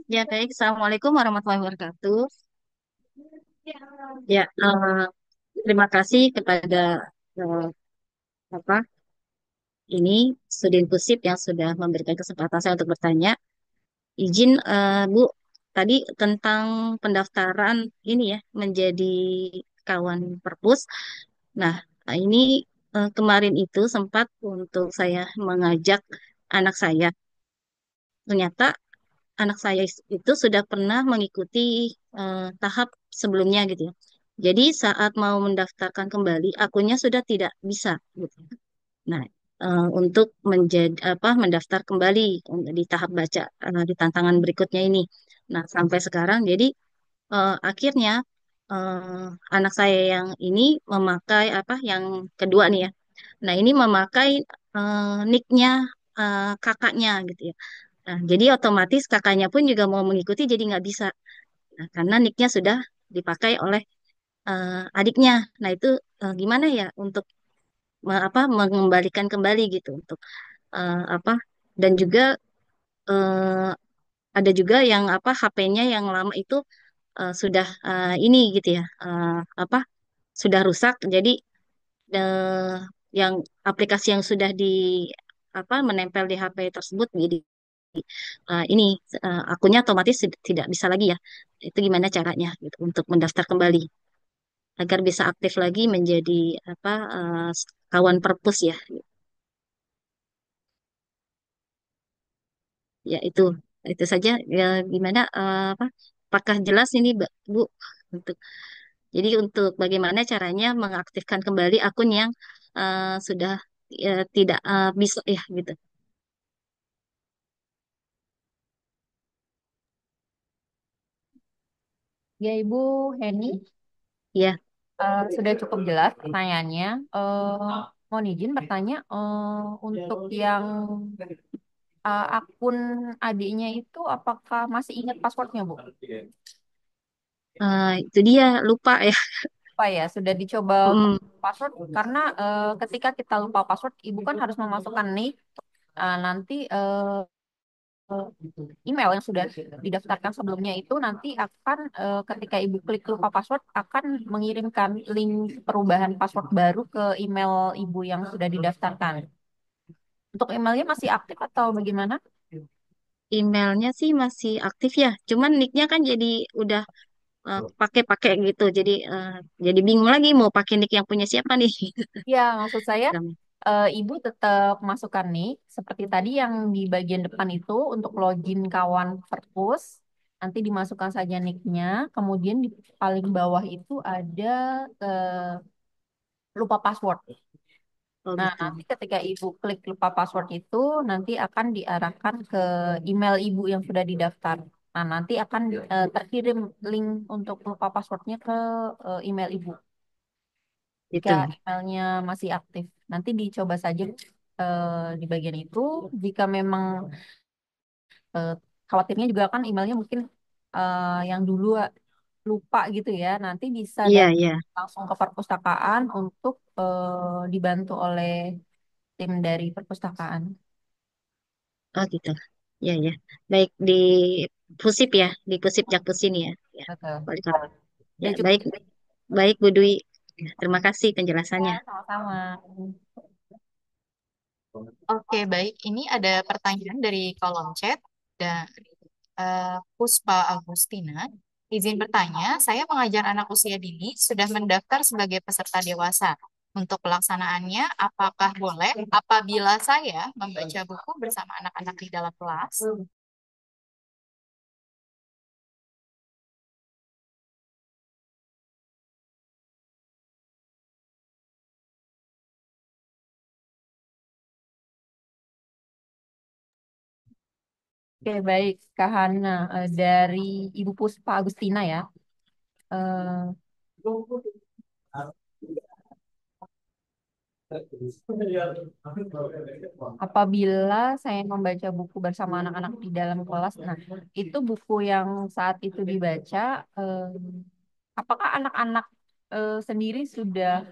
Ya, baik. Assalamualaikum warahmatullahi wabarakatuh. Ya, terima kasih kepada eh, apa ini studi inklusif yang sudah memberikan kesempatan saya untuk bertanya. Izin, Bu, tadi tentang pendaftaran ini ya menjadi kawan perpus. Nah, ini kemarin itu sempat untuk saya mengajak anak saya. Ternyata anak saya itu sudah pernah mengikuti tahap sebelumnya gitu ya. Jadi saat mau mendaftarkan kembali, akunnya sudah tidak bisa gitu. Nah, untuk menjadi apa mendaftar kembali di tahap baca di tantangan berikutnya ini. Nah, sampai sekarang jadi akhirnya anak saya yang ini memakai apa yang kedua nih ya. Nah, ini memakai nicknya kakaknya gitu ya. Nah, jadi otomatis kakaknya pun juga mau mengikuti jadi nggak bisa. Nah, karena nicknya sudah dipakai oleh adiknya. Nah, itu gimana ya untuk apa mengembalikan kembali gitu untuk apa dan juga eh, ada juga yang apa HP-nya yang lama itu sudah ini gitu ya apa sudah rusak jadi eh, yang aplikasi yang sudah di apa menempel di HP tersebut jadi ini akunnya otomatis tidak bisa lagi ya. Itu gimana caranya gitu untuk mendaftar kembali agar bisa aktif lagi menjadi apa kawan perpus ya. Ya itu saja. Ya gimana apa? Apakah jelas ini Bu untuk jadi untuk bagaimana caranya mengaktifkan kembali akun yang sudah tidak bisa ya gitu. Ya, Ibu Heni, Ya, sudah cukup jelas pertanyaannya. Mohon izin bertanya, untuk yang akun adiknya itu apakah masih ingat passwordnya, Bu? itu dia lupa ya. Apa ya, sudah dicoba Mm, password karena ketika kita lupa password, Ibu kan harus memasukkan nih nanti email yang sudah didaftarkan sebelumnya itu nanti akan ketika Ibu klik lupa password akan mengirimkan link perubahan password baru ke email Ibu yang sudah didaftarkan. Untuk emailnya masih aktif atau bagaimana? emailnya sih masih aktif ya. Cuman nicknya kan jadi udah pakai-pakai gitu. Jadi bingung lagi mau pakai nick yang punya siapa nih. Ya, maksud saya Ibu tetap masukkan nih seperti tadi yang di bagian depan itu untuk login kawan perpus. Nanti dimasukkan saja nicknya. Kemudian di paling bawah itu ada lupa password. Oh Nah, gitu. nanti ketika Ibu klik lupa password itu, nanti akan diarahkan ke email Ibu yang sudah didaftar. Nah, nanti akan terkirim link untuk lupa passwordnya ke email Ibu. Jika Gitu. emailnya masih aktif, nanti dicoba saja di bagian itu. Jika memang eh, khawatirnya juga kan emailnya mungkin yang dulu lupa gitu ya, nanti bisa Iya, datang iya. langsung ke perpustakaan untuk dibantu oleh tim dari perpustakaan. Oh gitu. Ya, ya. Baik di Pusip ya, di Pusip Jakpus ini ya. Ya, Betul. Wali Kota. Ya, Ya cukup. baik. Baik Bu Dwi. Ya, terima kasih penjelasannya. Ya, sama-sama. Oke, baik. Ini ada pertanyaan dari kolom chat dari Puspa Agustina. Izin bertanya, saya mengajar anak usia dini sudah mendaftar sebagai peserta dewasa. Untuk pelaksanaannya, apakah boleh apabila saya membaca buku bersama anak-anak di dalam kelas? Oke, baik. Kak Hana, dari Ibu Puspa Agustina ya. Eh, Apabila saya membaca buku bersama anak-anak di dalam kelas, nah itu buku yang saat itu dibaca, apakah anak-anak sendiri sudah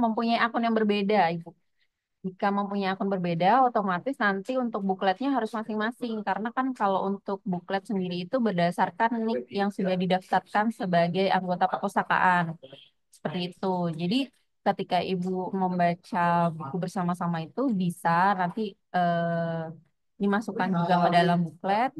mempunyai akun yang berbeda, Ibu? Jika mempunyai akun berbeda, otomatis nanti untuk bukletnya harus masing-masing. Karena kan kalau untuk buklet sendiri itu berdasarkan nick yang sudah didaftarkan sebagai anggota perpustakaan. Seperti itu. Jadi ketika Ibu membaca buku bersama-sama itu bisa nanti dimasukkan juga ke dalam buklet.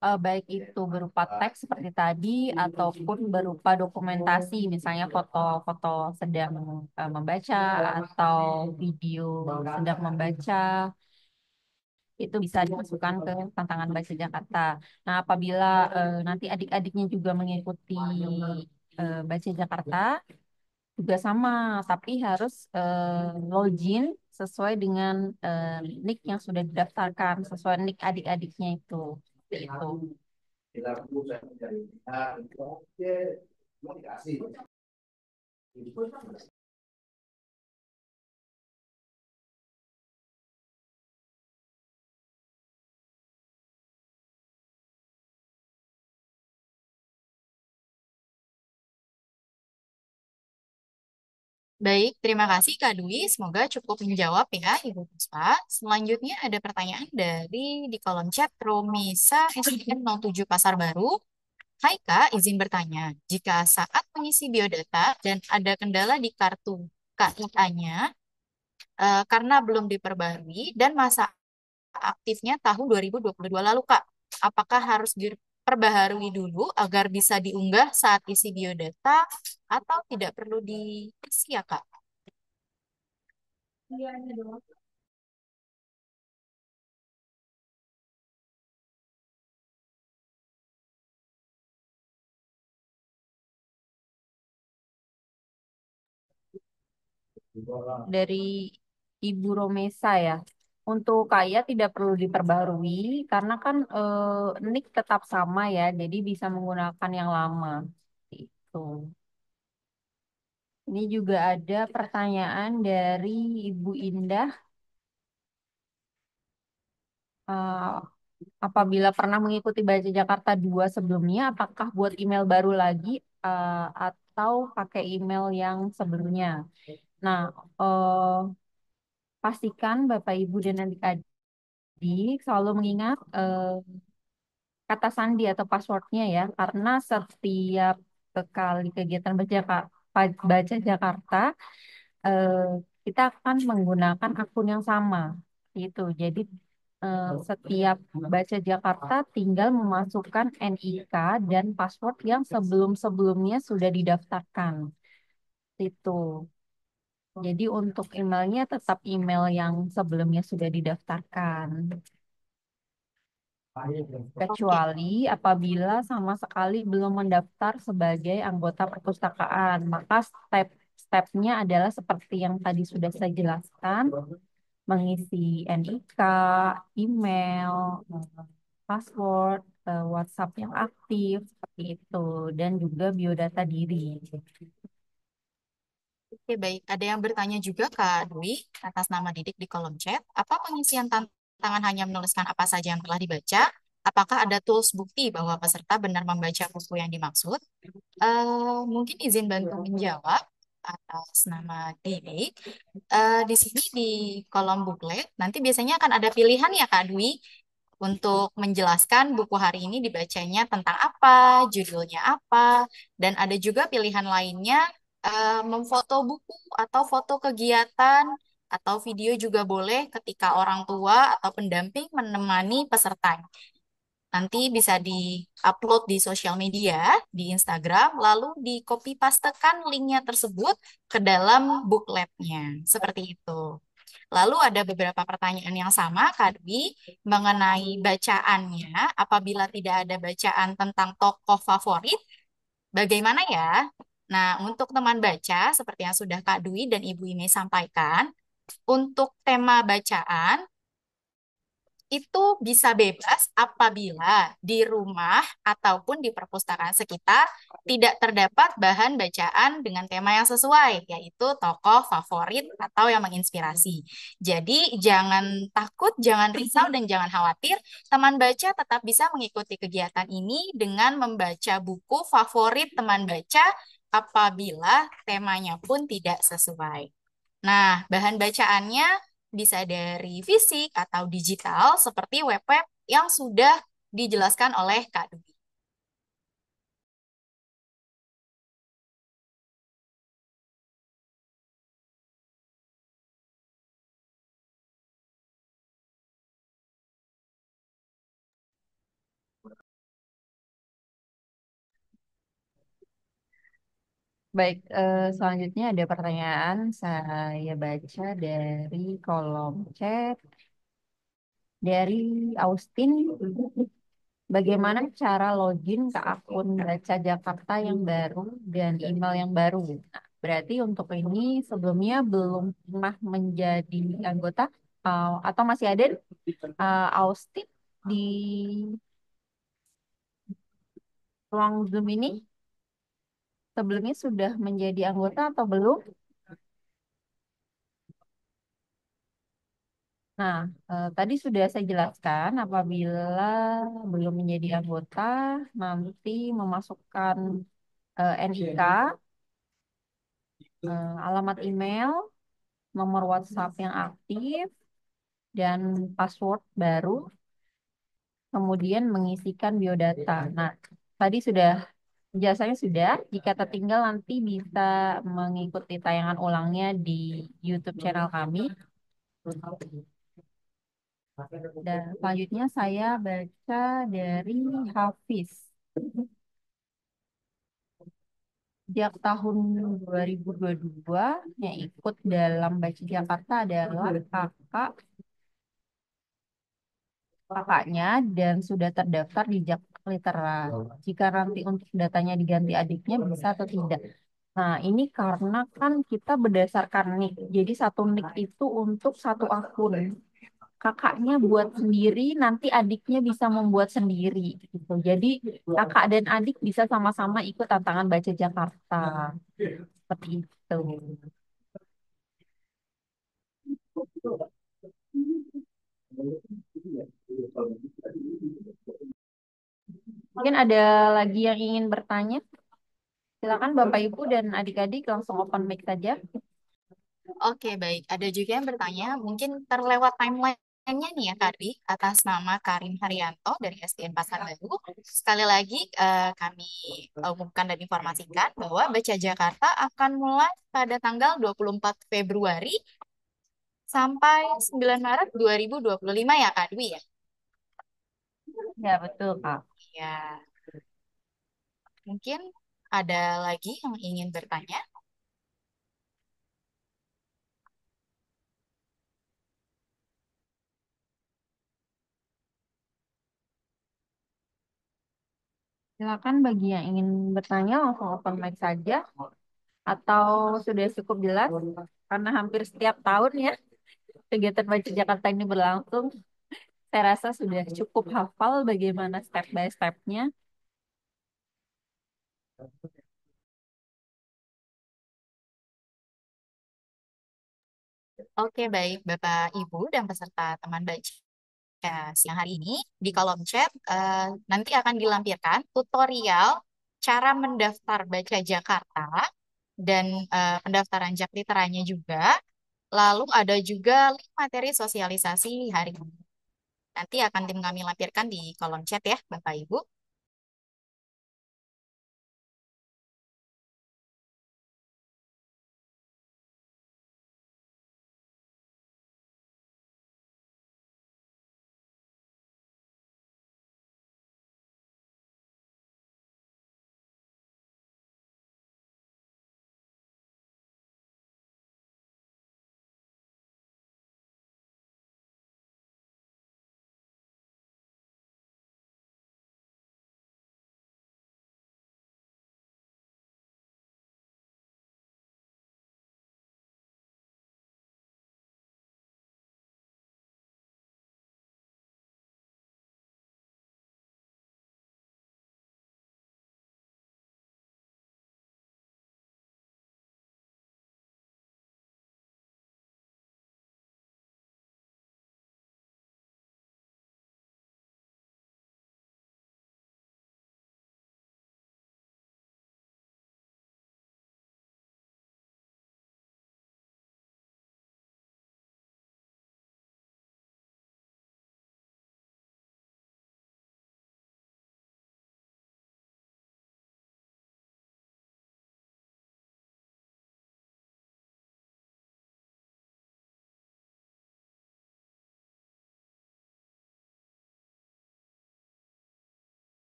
Baik itu berupa teks seperti tadi ataupun berupa dokumentasi, misalnya foto-foto sedang membaca atau video sedang membaca, itu bisa dimasukkan ke tantangan Baca Jakarta. Nah, apabila nanti adik-adiknya juga mengikuti Baca Jakarta, juga sama, tapi harus login sesuai dengan nick yang sudah didaftarkan, sesuai nick adik-adiknya itu. Seperti itu. Baik, terima kasih Kak Dwi. Semoga cukup menjawab ya Ibu Puspa. Selanjutnya ada pertanyaan dari di kolom chat Romisa SDN 07 Pasar Baru. Hai Kak, izin bertanya. Jika saat mengisi biodata dan ada kendala di kartu KIA-nya karena belum diperbarui dan masa aktifnya tahun 2022 lalu Kak, apakah harus diperbaharui dulu agar bisa diunggah saat isi biodata atau tidak perlu diisi ya Kak? dari Ibu Romesa ya. Untuk kaya tidak perlu diperbarui karena kan NIK tetap sama ya, jadi bisa menggunakan yang lama. Itu. Ini juga ada pertanyaan dari Ibu Indah. Eh, Apabila pernah mengikuti Baca Jakarta 2 sebelumnya, apakah buat email baru lagi atau pakai email yang sebelumnya? Nah, eh, pastikan Bapak Ibu dan adik-adik selalu mengingat kata sandi atau passwordnya ya, karena setiap kali kegiatan baca Jakarta, eh, kita akan menggunakan akun yang sama, gitu. Jadi setiap baca Jakarta tinggal memasukkan NIK dan password yang sebelum-sebelumnya sudah didaftarkan, itu. Jadi untuk emailnya tetap email yang sebelumnya sudah didaftarkan. Oke, Kecuali apabila sama sekali belum mendaftar sebagai anggota perpustakaan, maka step-stepnya adalah seperti yang tadi sudah saya jelaskan, mengisi NIK, email, password, WhatsApp yang aktif, seperti itu, dan juga biodata diri. oke, baik. Ada yang bertanya juga Kak Dwi atas nama Didik di kolom chat. Apa pengisian tantangan hanya menuliskan apa saja yang telah dibaca? Apakah ada tools bukti bahwa peserta benar membaca buku yang dimaksud? Mungkin izin bantu menjawab atas nama Didik. Di sini di kolom booklet nanti biasanya akan ada pilihan ya Kak Dwi untuk menjelaskan buku hari ini dibacanya tentang apa, judulnya apa, dan ada juga pilihan lainnya memfoto buku atau foto kegiatan atau video juga boleh ketika orang tua atau pendamping menemani peserta. Nanti bisa di-upload di sosial media, di Instagram, lalu di copy pastekan linknya tersebut ke dalam bookletnya. Seperti itu. Lalu ada beberapa pertanyaan yang sama, Kak Dwi, mengenai bacaannya. Apabila tidak ada bacaan tentang tokoh favorit, bagaimana ya? Nah, untuk teman baca, seperti yang sudah Kak Dwi dan Ibu Ine sampaikan, untuk tema bacaan, itu bisa bebas apabila di rumah ataupun di perpustakaan sekitar tidak terdapat bahan bacaan dengan tema yang sesuai, yaitu tokoh favorit atau yang menginspirasi. Jadi, jangan takut, jangan risau, dan jangan khawatir. Teman baca tetap bisa mengikuti kegiatan ini dengan membaca buku favorit teman baca apabila temanya pun tidak sesuai. Nah, bahan bacaannya bisa dari fisik atau digital seperti web-web yang sudah dijelaskan oleh Kak Dwi. Baik, selanjutnya ada pertanyaan saya baca dari kolom chat dari Austin. Bagaimana cara login ke akun Baca Jakarta yang baru dan email yang baru? Nah, berarti untuk ini sebelumnya belum pernah menjadi anggota atau masih ada Austin di ruang Zoom ini? Sebelumnya sudah menjadi anggota atau belum? Nah, tadi sudah saya jelaskan apabila belum menjadi anggota, nanti memasukkan NIK, alamat email, nomor WhatsApp yang aktif, dan password baru, kemudian mengisikan biodata. Nah, tadi sudah jasanya sudah. Jika tertinggal nanti bisa mengikuti tayangan ulangnya di YouTube channel kami. Dan selanjutnya saya baca dari Hafiz. Sejak tahun 2022 yang ikut dalam Baca Jakarta adalah kakaknya dan sudah terdaftar di Jak Litera. Jika nanti untuk datanya diganti adiknya bisa atau tidak? Nah, ini karena kan kita berdasarkan nick. Jadi satu nick itu untuk satu akun. Kakaknya buat sendiri, nanti adiknya bisa membuat sendiri gitu. Jadi kakak dan adik bisa sama-sama ikut tantangan Baca Jakarta. Seperti itu. Mungkin ada lagi yang ingin bertanya? Silakan Bapak Ibu dan adik-adik langsung open mic saja. Oke, baik. Ada juga yang bertanya, mungkin terlewat timeline-nya nih ya, Kak Dwi, atas nama Karim Haryanto dari SDN Pasar Baru. Sekali lagi, kami umumkan dan informasikan bahwa Baca Jakarta akan mulai pada tanggal 24 Februari sampai 9 Maret 2025 ya, Kak Dwi ya? Ya, betul, Kak. Ya, mungkin ada lagi yang ingin bertanya? Silakan bagi yang ingin bertanya langsung open mic saja. Atau sudah cukup jelas? Karena hampir setiap tahun ya kegiatan Baca Jakarta ini berlangsung. Saya rasa sudah cukup hafal bagaimana step by step-nya. Oke, baik Bapak, Ibu, dan peserta teman baca siang hari ini di kolom chat nanti akan dilampirkan tutorial cara mendaftar Baca Jakarta dan pendaftaran jakliteranya juga. Lalu ada juga link materi sosialisasi hari ini. Nanti akan tim kami lampirkan di kolom chat ya, Bapak Ibu.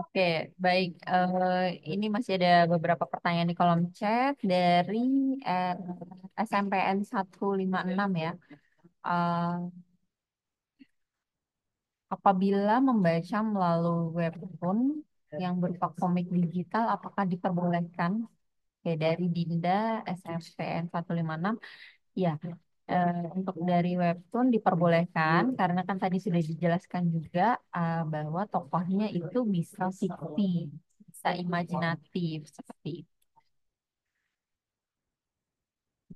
Oke, baik. Ini masih ada beberapa pertanyaan di kolom chat dari eh, SMPN 156 ya. Eh, Apabila membaca melalui webtoon yang berupa komik digital, apakah diperbolehkan? Oke, dari Dinda SMPN 156. Ya, untuk dari webtoon diperbolehkan karena kan tadi sudah dijelaskan juga bahwa tokohnya itu bisa fiksi, bisa imajinatif seperti itu.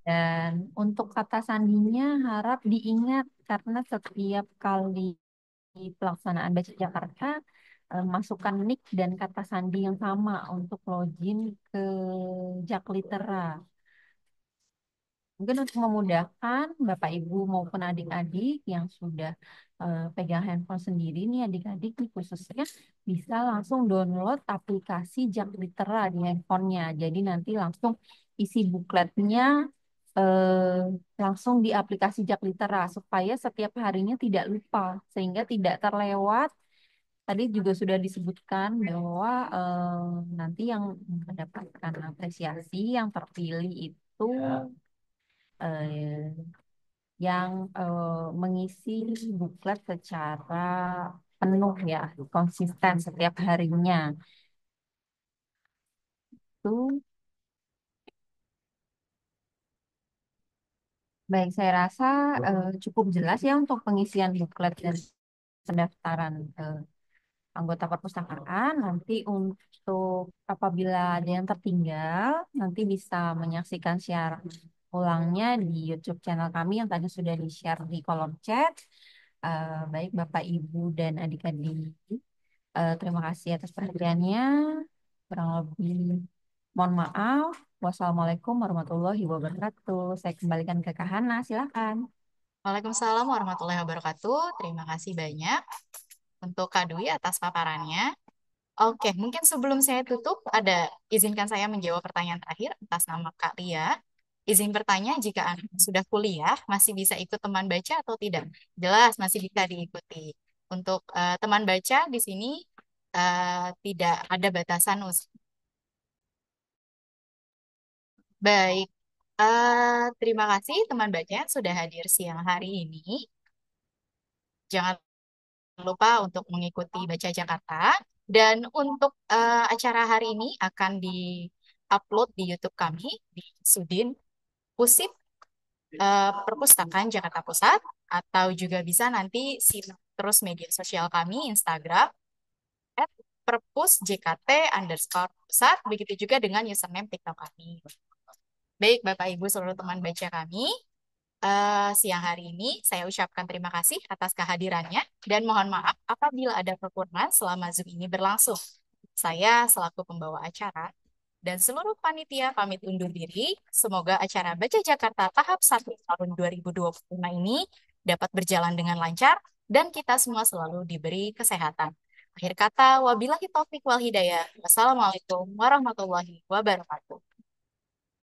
Dan untuk kata sandinya harap diingat karena setiap kali pelaksanaan Baca Jakarta masukkan nick dan kata sandi yang sama untuk login ke Jaklitera. Mungkin untuk memudahkan Bapak Ibu maupun adik-adik yang sudah pegang handphone sendiri nih adik-adik nih khususnya bisa langsung download aplikasi Jak Litera di handphonenya. Jadi nanti langsung isi bukletnya eh, langsung di aplikasi Jaklitera supaya setiap harinya tidak lupa sehingga tidak terlewat. Tadi juga sudah disebutkan bahwa nanti yang mendapatkan apresiasi yang terpilih itu eh, yang mengisi buklet secara penuh ya, konsisten setiap harinya. Itu baik, saya rasa cukup jelas ya untuk pengisian buklet dan pendaftaran anggota perpustakaan. Nanti untuk apabila ada yang tertinggal, nanti bisa menyaksikan siaran ulangnya di YouTube channel kami yang tadi sudah di-share di kolom chat. Baik Bapak, Ibu, dan adik-adik, terima kasih atas perhatiannya. Kurang lebih mohon maaf. Wassalamualaikum warahmatullahi wabarakatuh. Saya kembalikan ke Kak Hana, silakan. Waalaikumsalam warahmatullahi wabarakatuh. Terima kasih banyak untuk Kak Dwi atas paparannya. Oke, mungkin sebelum saya tutup, izinkan saya menjawab pertanyaan terakhir atas nama Kak Lia. Izin bertanya, jika Anda sudah kuliah, masih bisa ikut teman baca atau tidak? Jelas, masih bisa diikuti. Untuk teman baca di sini tidak ada batasan usia. Baik, terima kasih teman baca yang sudah hadir siang hari ini. Jangan lupa untuk mengikuti Baca Jakarta. Dan untuk acara hari ini akan di-upload di YouTube kami, di Sudin Pusip Perpustakaan Jakarta Pusat, atau juga bisa nanti simak terus media sosial kami, Instagram, @perpusjkt_pusat, begitu juga dengan username TikTok kami. Baik, Bapak Ibu seluruh teman baca kami, siang hari ini saya ucapkan terima kasih atas kehadirannya dan mohon maaf apabila ada kekurangan selama Zoom ini berlangsung. Saya selaku pembawa acara dan seluruh panitia pamit undur diri. Semoga acara Baca Jakarta tahap 1 tahun 2025 ini dapat berjalan dengan lancar dan kita semua selalu diberi kesehatan. Akhir kata, wabillahi taufik wal hidayah. Wassalamualaikum warahmatullahi wabarakatuh.